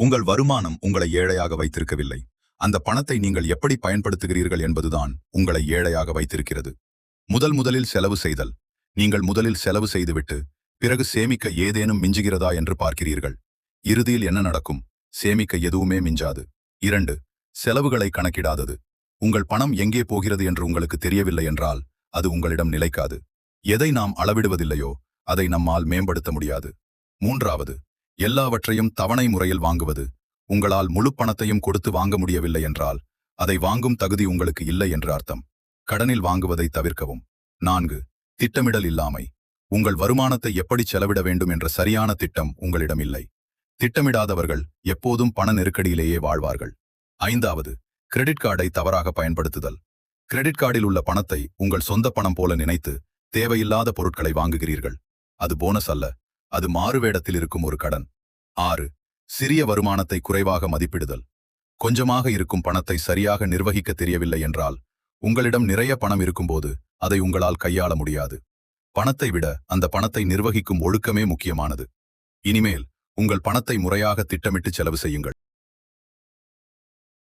உங்கள் வருமானம் உங்களை ஏழையாக வைத்திருக்கவில்லை. அந்த பணத்தை நீங்கள் எப்படி பயன்படுத்துகிறீர்கள் என்பதுதான் உங்களை ஏழையாக வைத்திருக்கிறது. முதலில் செலவு செய்தல். நீங்கள் முதலில் செலவு செய்துவிட்டு பிறகு சேமிக்க ஏதேனும் மிஞ்சுகிறதா என்று பார்க்கிறீர்கள். இறுதியில் என்ன நடக்கும்? சேமிக்க எதுவுமே மிஞ்சாது. 2. செலவுகளை கணக்கிடாதது. உங்கள் பணம் எங்கே போகிறது என்று உங்களுக்கு தெரியவில்லை என்றால் அது உங்களிடம் நிலைக்காது. எதை நாம் அளவிடுவதில்லையோ அதை நம்மால் மேம்படுத்த முடியாது. 3. எல்லாவற்றையும் தவணை முறையில் வாங்குவது. உங்களால் முழு பணத்தையும் கொடுத்து வாங்க முடியவில்லை என்றால் அதை வாங்கும் தகுதி உங்களுக்கு இல்லை என்று அர்த்தம். கடனில் வாங்குவதை தவிர்க்கவும். 4. திட்டமிடல் இல்லாமை. உங்கள் வருமானத்தை எப்படி செலவிட வேண்டும் என்ற சரியான திட்டம் உங்களிடம் இல்லை. திட்டமிடாதவர்கள் எப்போதும் பண நெருக்கடியிலேயே வாழ்வார்கள். 5. கிரெடிட் கார்டை தவறாக பயன்படுத்துதல். கிரெடிட் கார்டில் உள்ள பணத்தை உங்கள் சொந்த பணம் போல நினைத்து தேவையில்லாத பொருட்களை வாங்குகிறீர்கள். அது போனஸ் அல்ல, அது மாறுவேடத்தில் இருக்கும் ஒரு கடன். 6. சிறிய வருமானத்தை குறைவாக மதிப்பிடுதல். கொஞ்சமாக இருக்கும் பணத்தை சரியாக நிர்வகிக்க தெரியவில்லை என்றால் உங்களிடம் நிறைய பணம் இருக்கும்போது அதை உங்களால் கையாள முடியாது. பணத்தை விட அந்த பணத்தை நிர்வகிக்கும் ஒழுக்கமே முக்கியமானது. இனிமேல் உங்கள் பணத்தை முறையாக திட்டமிட்டு செலவு செய்யுங்கள்.